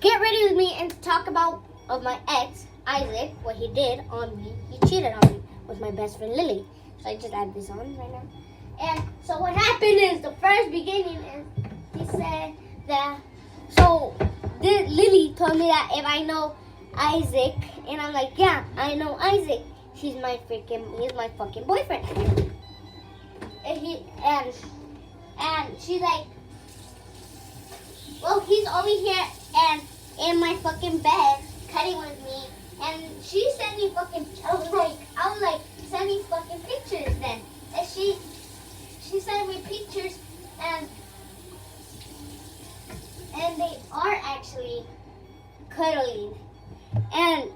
get ready with me and talk about of my ex, Isaac, what he did on me. He cheated on me with my best friend Lily. So I just add this on right now. And so what happened is the first beginning is he said that Lily told me that if I know Isaac, and I'm like, yeah, I know Isaac. He's my fucking boyfriend. And she's like, well, he's over here and in my fucking bed cutting with me, and she sent me fucking. I was like, send me fucking pictures then, and she sent me pictures, and they are actually cuddling, and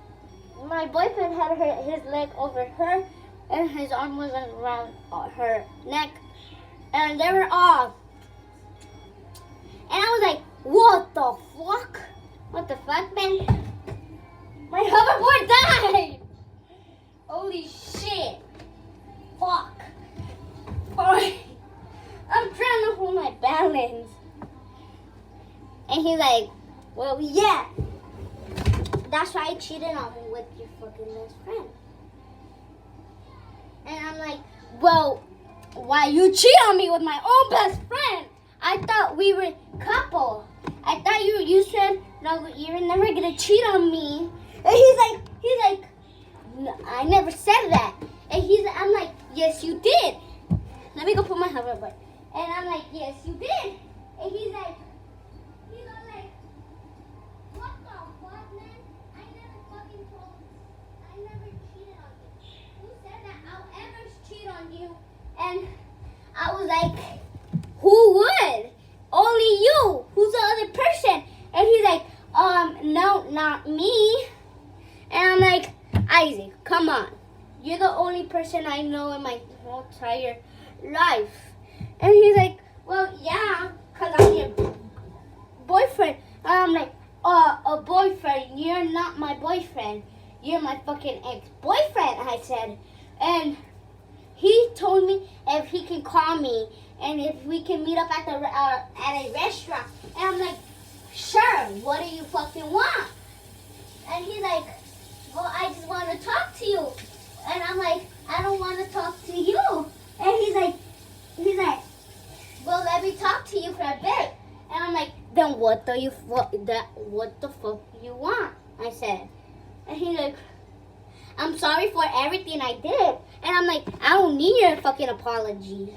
my boyfriend had his leg over her, and his arm was around her neck, and they were off. And I was like, what the fuck? What the fuck, man? My hoverboard died! Holy shit. Fuck. I'm trying to hold my balance. And he's like, well, yeah. That's why I cheated on me with your fucking best friend. And I'm like, well, why you cheat on me with my own best friend? I thought we were a couple. I thought you said, no, you're never gonna cheat on me. And he's like, no, I never said that. And I'm like, yes, you did. Let me go put my hoverboard. And I'm like, yes, you did. And he's like, what the fuck, man? I never cheated on you. Who said that I'll ever cheat on you? And I was like, who would? Only you. Who's the other person? And he's like, no, not me. And I'm like, Isaac, come on. You're the only person I know in my whole entire life. And he's like, well, yeah, because I'm your boyfriend. And I'm like, a boyfriend? You're not my boyfriend. You're my fucking ex-boyfriend, I said. And he told me if he can call me and if we can meet up at a restaurant. And I'm like, sure, what do you fucking want? And he's like, well, I just want to talk to you. And I'm like, I don't want to talk to you. And he's like, well, let me talk to you for a bit. And I'm like, then what the fuck you want? I said. And he's like, I'm sorry for everything I did. And I'm like, I don't need your fucking apology.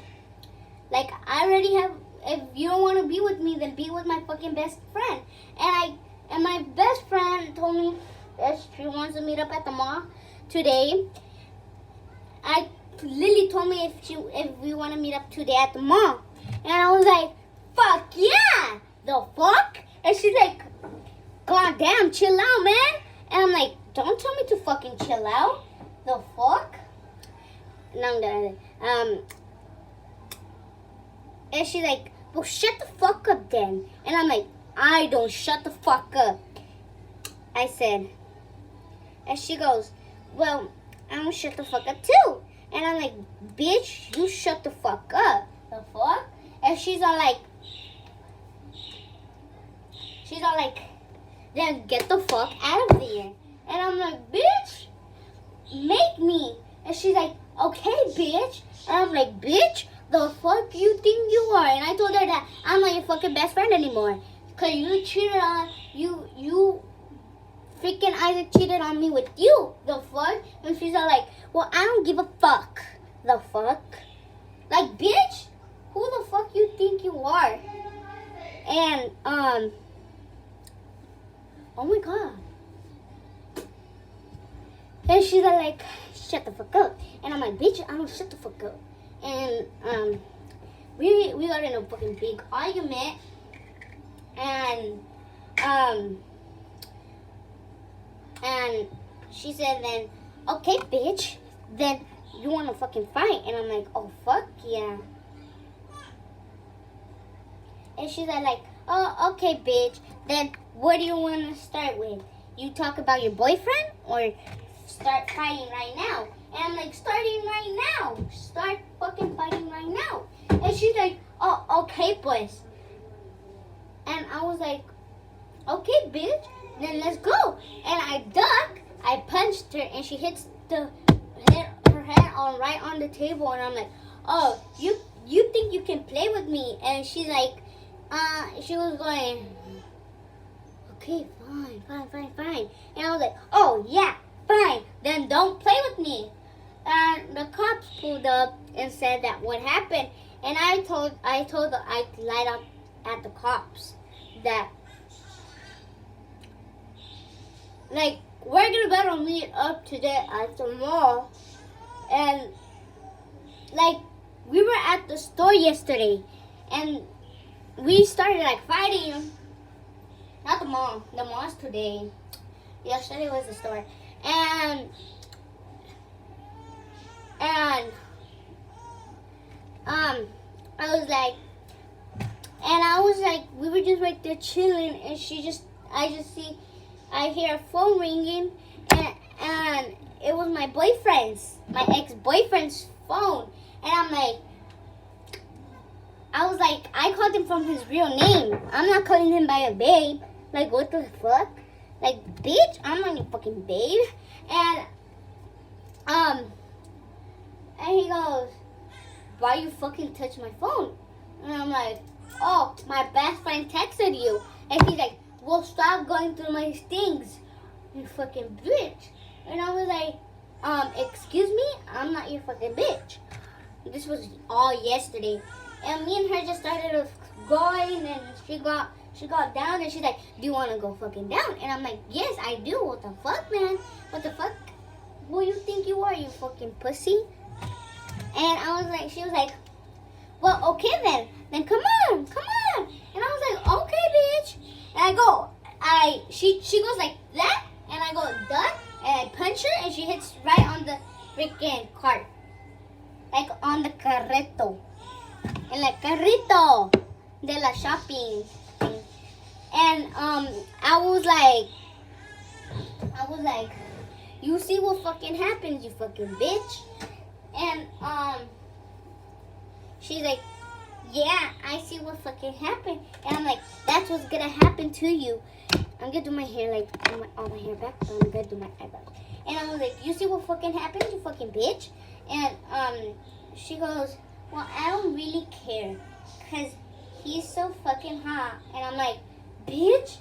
Like, I already have, if you don't want to be with me, then be with my fucking best friend. And my best friend told me that she wants to meet up at the mall today. Lily told me if we want to meet up today at the mall. And I was like, fuck yeah! The fuck? And she's like, god damn, chill out, man. And I'm like, don't tell me to fucking chill out. The fuck? And she's like, well, shut the fuck up then. And I'm like, I don't shut the fuck up. I said. And she goes, well, I'm gonna shut the fuck up too. And I'm like, bitch, you shut the fuck up. The fuck? And she's all like, then get the fuck out of there. And I'm like, bitch, make me. And she's like, okay, bitch. And I'm like, bitch, the fuck you think you are? And I told her that I'm not your fucking best friend anymore. Because you cheated on, you freaking Isaac cheated on me with you. The fuck? And she's all like, well, I don't give a fuck. The fuck? Like, bitch, who the fuck you think you are? And, oh my god. And she's like, shut the fuck up. And I'm like, bitch, I don't shut the fuck up. And we got in a fucking big argument. And she said then, okay, bitch, then you want to fucking fight. And I'm like, oh, fuck yeah. And she's like, oh, okay, bitch, then what do you want to start with? You talk about your boyfriend or start fighting right now? And I'm like, starting right now. Start fucking fighting right now. And she's like, oh, okay, pues. And I was like, okay, bitch, then let's go. And I duck, I punched her, and she hits her head on right on the table, and I'm like, oh, you think you can play with me? And she's like, she was going, okay, fine. And I was like, oh yeah, fine, then don't play with me. And the cops pulled up and said that what happened, and I lied up at the cops that, like, we're gonna meet up today at the mall, and like, we were at the store yesterday, and we started like fighting. Not the mall. The mall's today. Yesterday was the store, and I was like, we were just right there chilling, and I hear a phone ringing, and it was my ex-boyfriend's phone, and I called him from his real name. I'm not calling him by a babe. Like, what the fuck? Like, bitch, I'm not your fucking babe. And he goes, why you fucking touch my phone? And I'm like, oh, my best friend texted you. And he's like, well, stop going through my things, you fucking bitch. And I was like, excuse me? I'm not your fucking bitch. This was all yesterday. And me and her just started going, and she got down, and she's like, do you want to go fucking down? And I'm like, yes, I do. What the fuck, man? What the fuck? Who you think you are, you fucking pussy? And she was like, well, okay then. Then come on. And I was like, okay, bitch. And she goes like that, and I go, duck, and I punch her, and she hits right on the freaking cart. Like on the carrito. En la carrito de la shopping. And I was like, you see what fucking happens, you fucking bitch. And she's like, yeah, I see what fucking happened. And I'm like, that's what's gonna happen to you. I'm gonna do my hair, like, all my hair back, but I'm gonna do my eyebrows. And I was like, you see what fucking happened, you fucking bitch? And she goes, well, I don't really care, because he's so fucking hot. And I'm like, bitch,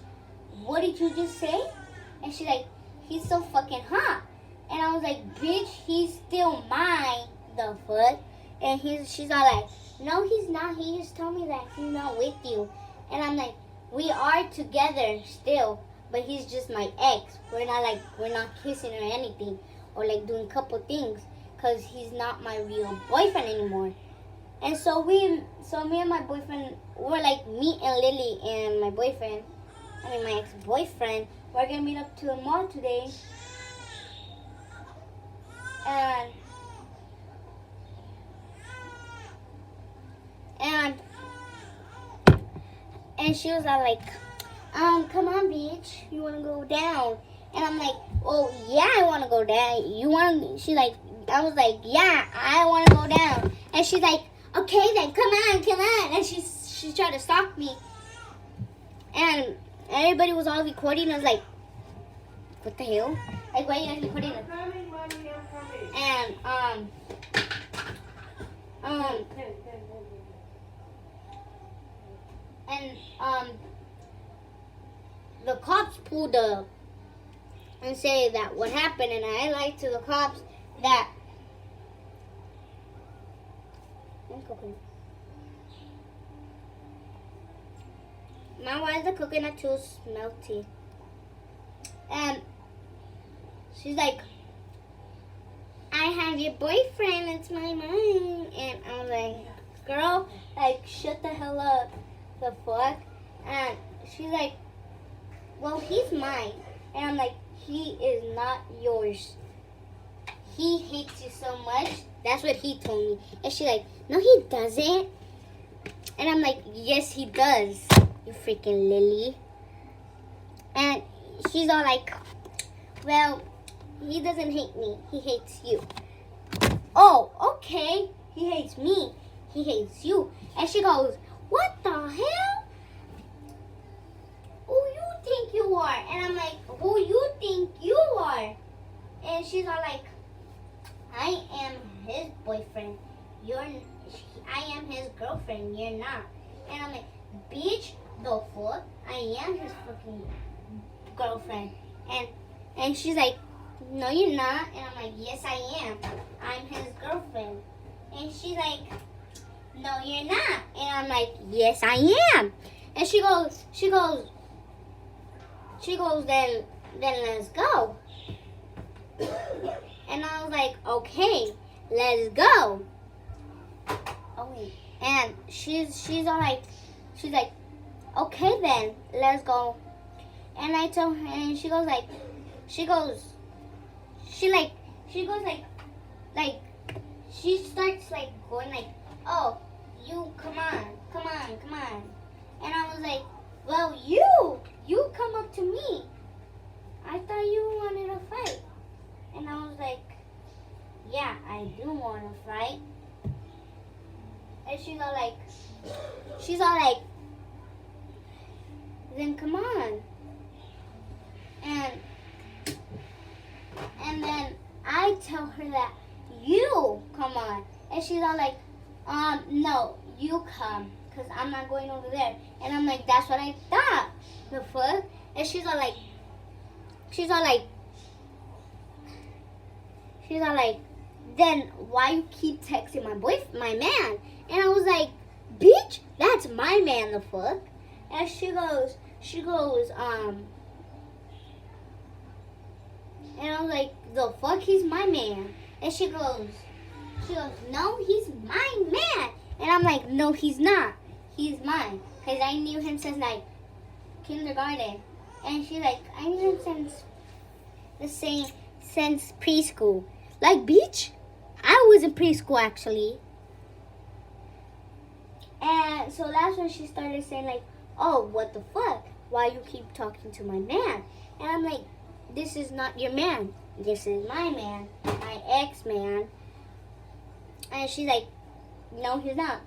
what did you just say? And she's like, he's so fucking hot. And I was like, bitch, he's still mine, the fuck? And she's all like, no, he's not. He just told me that he's not with you. And I'm like, we are together still, but he's just my ex. We're not kissing or anything, or like doing couple things, because he's not my real boyfriend anymore. And so me and my boyfriend, we're like, me and Lily and my boyfriend, my ex-boyfriend, we're gonna meet up to the mall today. And she was all like, come on, bitch, you wanna go down? And I'm like, oh yeah, I wanna go down. She's like, I was like, yeah, I wanna go down. And she's like, okay then, come on. And she tried to stop me. And everybody was all recording. I was like, what the hell? Like, why are you guys recording? And the cops pulled up and say that what happened, and I lied to the cops that Mom, why is the coconut too melty? And she's like, I have your boyfriend, it's my mom. And I'm like, girl, like, shut the hell up, the fuck? And she's like, well, he's mine. And I'm like, he is not yours. He hates you so much. That's what he told me. And she's like, no, he doesn't. And I'm like, yes, he does, you freaking Lily. And she's all like, well, he doesn't hate me. He hates you. Oh, okay. He hates me. He hates you. And she goes, what the hell? Who you And she's all like, I am his boyfriend. I am his girlfriend. You're not. And I'm like, bitch, the fuck? I am his fucking girlfriend. And she's like, no, you're not. And I'm like, yes, I am. I'm his girlfriend. And she's like, no, you're not. And I'm like, yes, I am. And she goes, then let's go. And I was like, okay, let's go. Oh wait. And she's all like, okay then, let's go. And I told her, and she goes like, she starts like going like, oh, you come on. And I was like, well, you come up to me. I thought you wanted to fight. And I was like, yeah, I do want to fight. And she's all like, then come on. And then I tell her that you come on. And she's all like, no, you come. Because I'm not going over there. And I'm like, that's what I thought. The fuck? And she's all like, then why you keep texting my man? And I was like, bitch, that's my man, the fuck? And she goes, and I was like, the fuck, he's my man. And she goes, no, he's my man. And I'm like, no, he's not. He's mine. Because I knew him since like kindergarten. And she's like, I knew him since preschool. Like, bitch, I was in preschool actually. And so that's when she started saying like, oh, what the fuck? Why you keep talking to my man? And I'm like, this is not your man. This is my man, my ex-man. And she's like, no, he's not.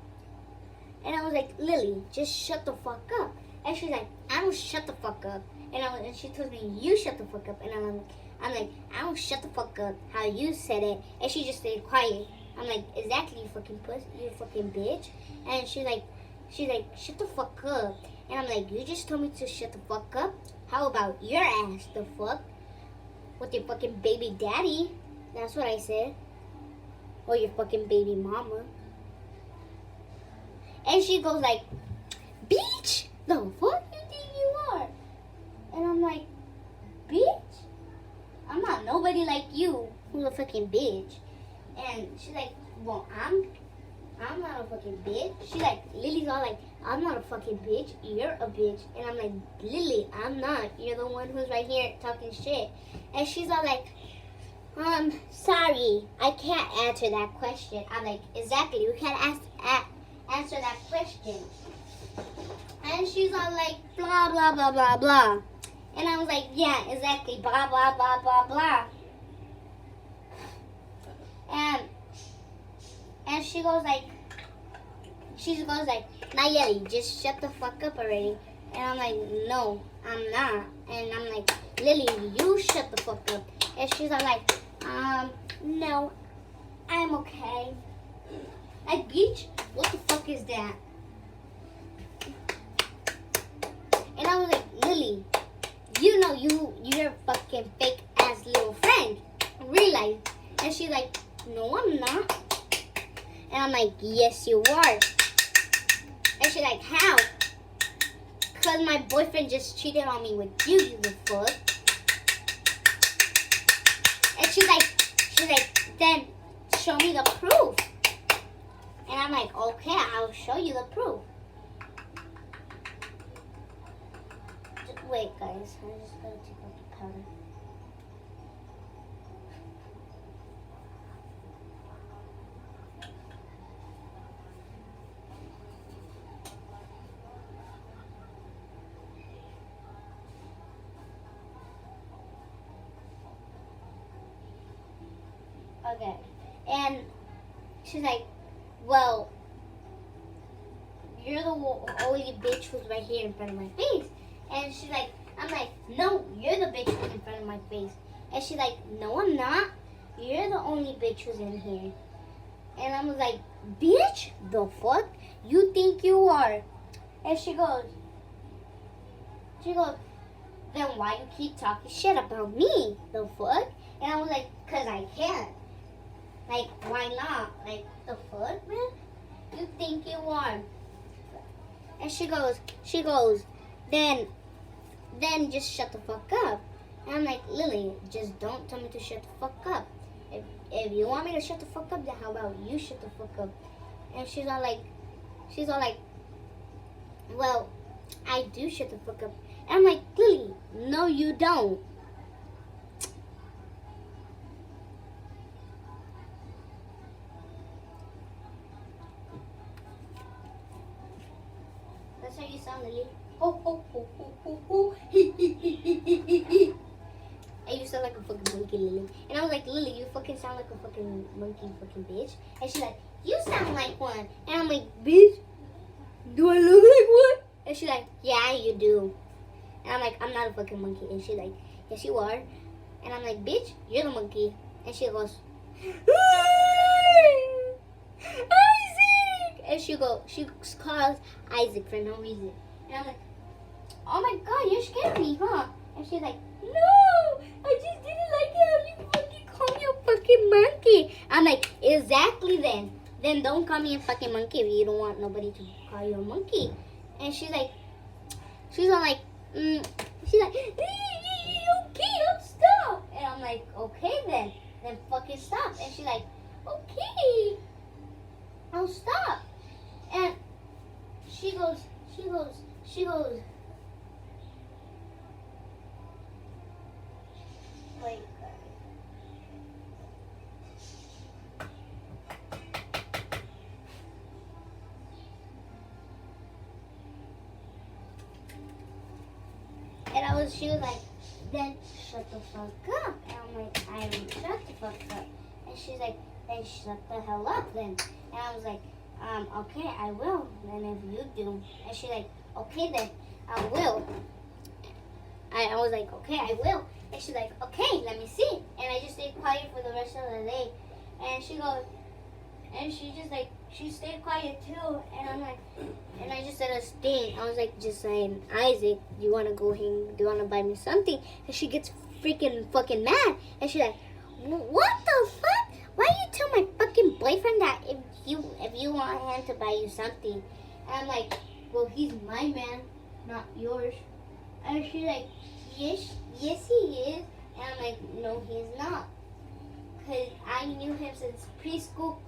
And I was like, Lily, just shut the fuck up. And she's like, I don't shut the fuck up. And she told me, you shut the fuck up. And I'm like, I don't shut the fuck up how you said it. And she just stayed quiet. I'm like, exactly, you fucking pussy, you fucking bitch. And she's like, shut the fuck up. And I'm like, you just told me to shut the fuck up? How about your ass, the fuck? With your fucking baby daddy. That's what I said. Or your fucking baby mama. And she goes like, bitch, the fuck you think you are? And I'm like, bitch? I'm not nobody like you who's a fucking bitch. And she's like, well, I'm not a fucking bitch. She's like, Lily's all like, I'm not a fucking bitch. You're a bitch. And I'm like, Lily, I'm not. You're the one who's right here talking shit. And she's all like, sorry, I can't answer that question. I'm like, exactly, you can't answer that question. And she's all like, blah, blah, blah, blah, blah. And I was like, yeah, exactly, blah, blah, blah, blah, blah. And she goes like, Nayeli, just shut the fuck up already. And I'm like, no, I'm not. And I'm like, Lily, you shut the fuck up. And she's all like, no, I'm okay. Like, bitch, what the fuck is that? And I was like, Lily, you know you're a fucking fake ass little friend. Realize. And she's like, no, I'm not. And I'm like, yes, you are. And she's like, how? Because my boyfriend just cheated on me with you, you the fuck. And she's like, then show me the proof. And I'm like, okay, I'll show you the proof. Wait, guys, I'm just going to take out the powder. Okay, and she's like, well, you're the only bitch who's right here in front of my face. And she's like, I'm like, no, you're the bitch who's in front of my face. And she's like, no, I'm not. You're the only bitch who's in here. And I was like, bitch, the fuck you think you are? And she goes, then why you keep talking shit about me? The fuck? And I was like, cause I can. Like, why not? Like, the fuck, man? You think you are? And she goes, then just shut the fuck up. And I'm like, Lily, just don't tell me to shut the fuck up. If you want me to shut the fuck up, then how about you shut the fuck up? And she's all like, well, I do shut the fuck up. And I'm like, Lily, no you don't. That's how you sound, Lily. Ho, ho, ho, ho, ho, ho. And you sound like a fucking monkey, Lily. And I was like, Lily, you fucking sound like a fucking monkey, fucking bitch. And she's like, you sound like one. And I'm like, bitch, do I look like one? And she's like, yeah, you do. And I'm like, I'm not a fucking monkey. And she's like, yes, you are. And I'm like, bitch, you're the monkey. And she goes, Isaac! And she calls Isaac for no reason. And I'm like, oh my god, you're scaring me, huh? And she's like, no, I just didn't like how you fucking call me a fucking monkey. I'm like, exactly then. Then don't call me a fucking monkey if you don't want nobody to call you a monkey. And she's all like, okay, stop. And I'm like, okay then fucking stop. And she's like, okay, I'll stop. And she goes, wait. And she was like, then shut the fuck up. And I'm like, I don't shut the fuck up. And she's like, then shut the hell up then. And I was like, okay, I will. Then if you do. And she's like, okay then, I will. I was like, okay, I will. And she's like, okay, let me see. And I just stayed quiet for the rest of the day. And she goes, and she just like, she stayed quiet too. And I'm like, and I just said a thing. I was like, just saying, Isaac, do you want to go hang? Do you want to buy me something? And she gets freaking fucking mad. And she's like, what the fuck? Why you tell my fucking boyfriend that if you want him to buy you something? And I'm like, well, he's my man, not yours. And she's like, yes, he is. And I'm like, no, he's not. Because I knew him since preschool.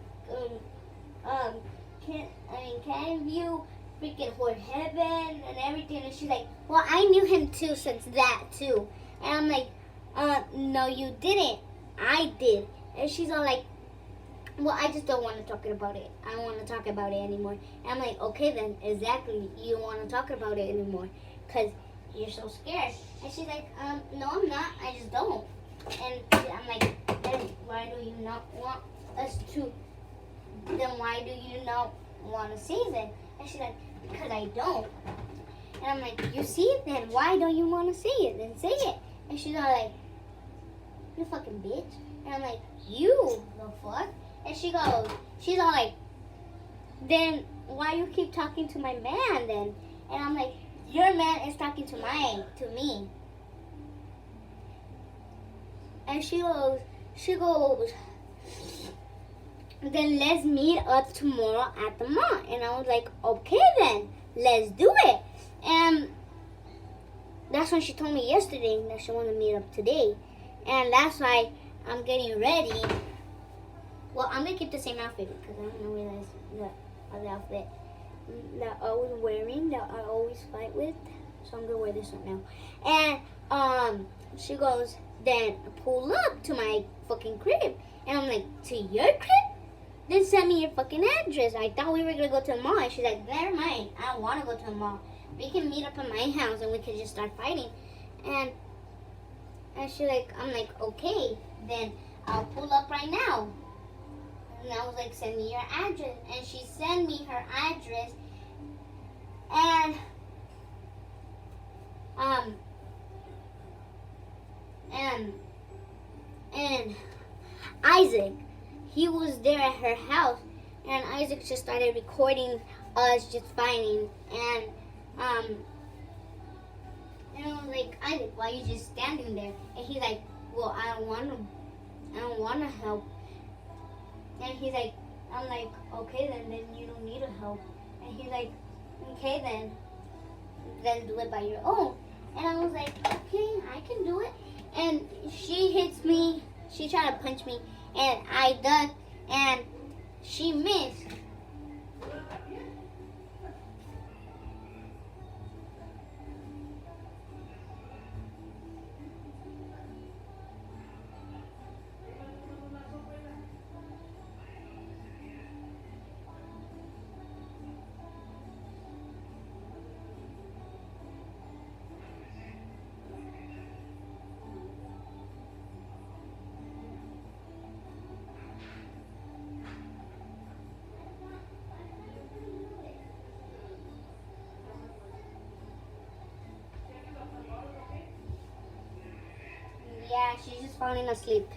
Canview, freaking Horde Heaven, and everything. And she's like, well, I knew him too since that too. And I'm like, no, you didn't. I did. And she's all like, well, I just don't want to talk about it. I don't want to talk about it anymore. And I'm like, okay then, exactly. You don't want to talk about it anymore because you're so scared. And she's like, no, I'm not. I just don't. And I'm like, then why do you not want us to? Then why do you not want to see it? And she's like, because I don't. And I'm like, you see it then? Why don't you want to see it? Then say it. And she's all like, you fucking bitch. And I'm like, you the fuck? And she's all like, then why you keep talking to my man then? And I'm like, your man is talking to me. And she goes, then let's meet up tomorrow at the mall. And I was like, okay then, let's do it. And that's when she told me yesterday that she wanted to meet up today. And that's why I'm getting ready. Well, I'm going to keep the same outfit because I don't know where that's the other outfit that I was wearing that I always fight with. So I'm going to wear this one now. And she goes, then pull up to my fucking crib. And I'm like, to your crib? Then send me your fucking address. I thought we were going to go to the mall. And she's like, never mind. I don't want to go to the mall. We can meet up at my house and we can just start fighting. And she's like, I'm like, okay, then I'll pull up right now. And I was like, send me your address. And she sent me her address. And And Isaac, he was there at her house, and Isaac just started recording us just fighting. And I was like, Isaac, why are you just standing there? And he's like, well, I don't want to help. And he's like, I'm like, okay then you don't need to help. And he's like, okay then do it by your own. And I was like, okay, I can do it. And she hits me, she tried to punch me, and I ducked, and she missed. Yeah, she's just falling asleep.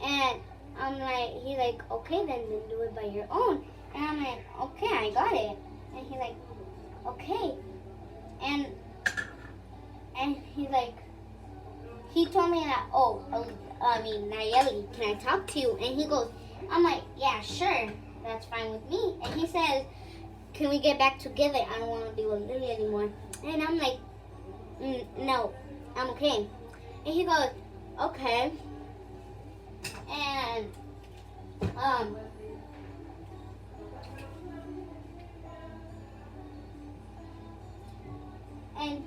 And I'm like, he's like, okay, then do it by your own. And I'm like, okay, I got it. And he's like, okay. And he's like, he told me that, Nayeli, can I talk to you? And he goes, I'm like, yeah, sure, that's fine with me. And he says, can we get back together? I don't want to be with Lily anymore. And I'm like, no, I'm okay. And he goes, okay. And and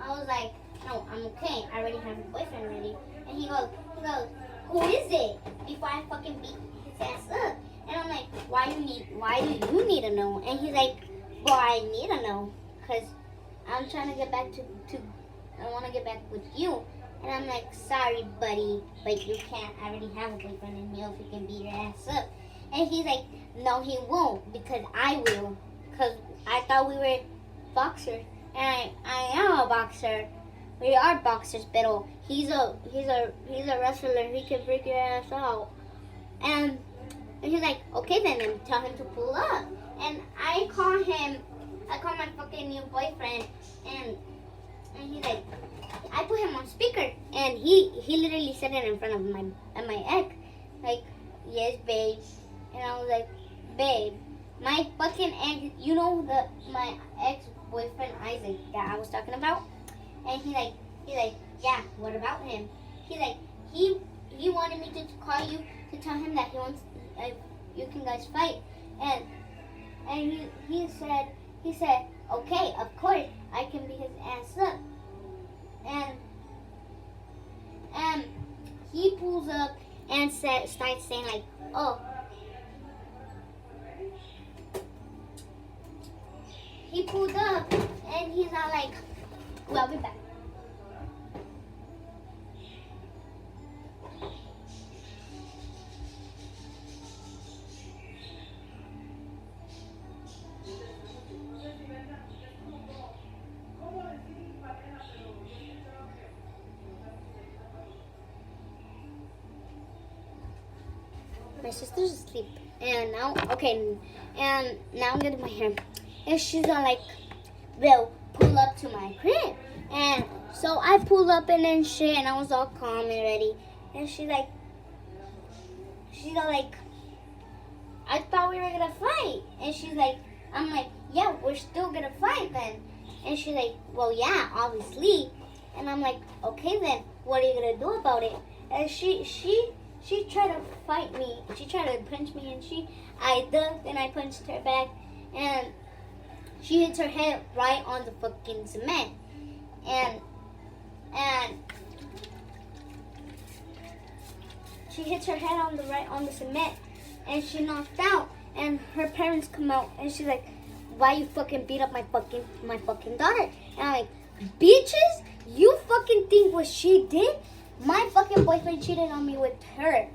I was like, no, I'm okay. I already have a boyfriend already. And he goes, who is it? Before I fucking beat his ass up. And I'm like, why do you need to know? And he's like, well, I need to know, cause I'm trying to get back I want to get back with you. And I'm like, sorry, buddy, but you can't. I already have a boyfriend, and he'll freaking beat your ass up. And he's like, no, he won't, because I will. Because I thought we were boxers. And I am a boxer. We are boxers, but he's a wrestler. He can break your ass out. And he's like, okay then tell him to pull up. And I call my fucking new boyfriend, and he's like, I put him on speaker, and he literally said it in front of my ex, like, yes, babe. And I was like, babe, my fucking ex, you know my ex-boyfriend Isaac that I was talking about? And he's like, yeah, what about him? He's like, he wanted me to call you to tell him that he wants, you can guys fight. And he said, okay, of course, I can beat his ass up. And he pulls up and starts saying like, oh. He pulled up and he's not like, well, I'll be back. My sister's asleep, and now I'm getting my hair, and she's all like, "Well, pull up to my crib." And so I pulled up and then shit, and I was all calm and ready. And she's all like, "I thought we were gonna fight." And she's like, "I'm like, yeah, we're still gonna fight then." And she's like, "Well, yeah, obviously." And I'm like, "Okay then, what are you gonna do about it?" And she tried to fight me. She tried to punch me, and I ducked and I punched her back, and she hits her head right on the fucking cement, and she hits her head on the cement, and she knocked out. And her parents come out, and she's like, "Why you fucking beat up my fucking daughter?" And I'm like, "Bitches, you fucking think what she did? My fucking boyfriend cheated on me with her.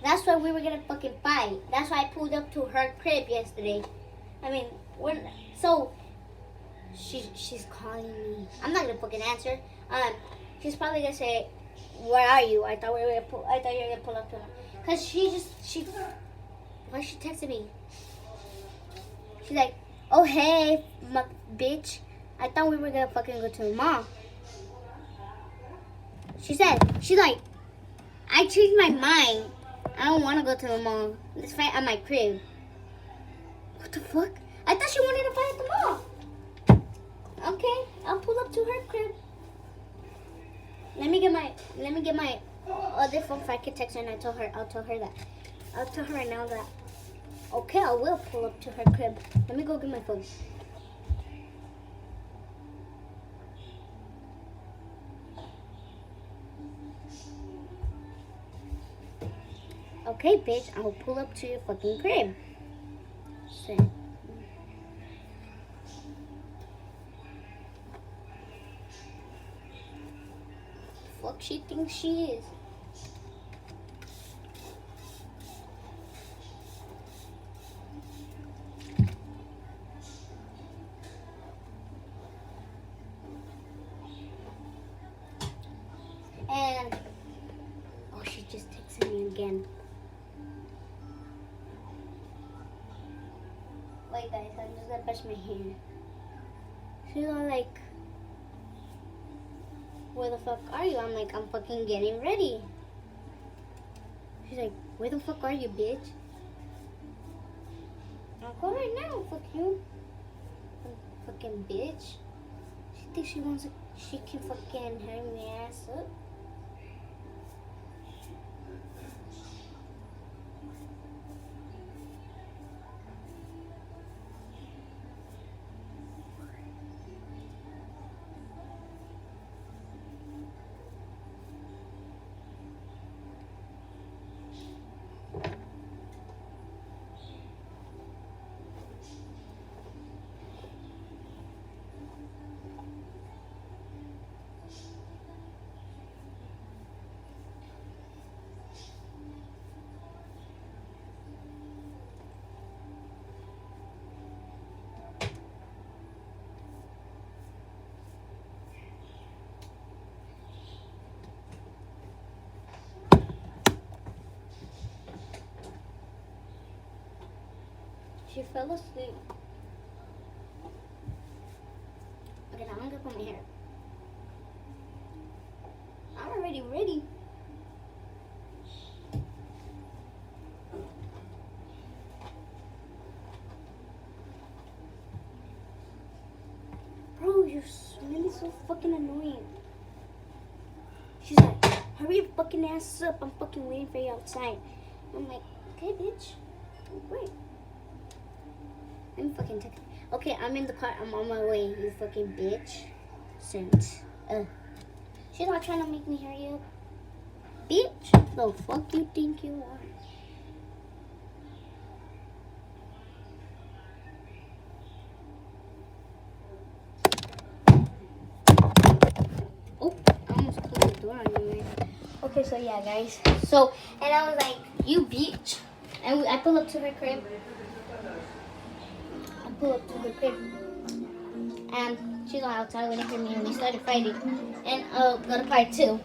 That's why we were gonna fucking fight. That's why I pulled up to her crib yesterday. I mean, so she's calling me. I'm not gonna fucking answer. She's probably gonna say, Where are you? I thought you were gonna pull up to her. Cause she. Why she texted me? She's like, oh hey, bitch. I thought we were gonna fucking go to the mall. She's like, I changed my mind. I don't want to go to the mall. Let's fight at my crib. What the fuck? I thought she wanted to fight at the mall. Okay, I'll pull up to her crib. Let me get my other phone so I can text her and I'll tell her that. I'll tell her right now that. Okay, I will pull up to her crib. Let me go get my phone. Okay, bitch, I'll pull up to your fucking crib. So. Fuck she thinks she is. And oh, she just texted me again. Wait guys, I'm just gonna brush my hair. She's all like, where the fuck are you? I'm like, I'm fucking getting ready. She's like, where the fuck are you, bitch? I'll go right now, fuck you. Fucking bitch. She thinks she can fucking hang my ass up. She fell asleep. Okay, now I'm gonna put my hair. I'm already ready. Bro, you're really so fucking annoying. She's like, hurry your fucking ass up. I'm fucking waiting for you outside. I'm like, okay, bitch. Wait. I'm fucking texting. Okay, I'm in the car. I'm on my way, you fucking bitch. Since. She's not trying to make me hurry up. Bitch. The fuck you think you are? Oh, I almost closed the door on you, man. Okay, so yeah, guys. So, and I was like, you bitch. And I pulled up to her crib. Pull up to her crib, and she's all outside waiting for me, and we started fighting. And go to part 2.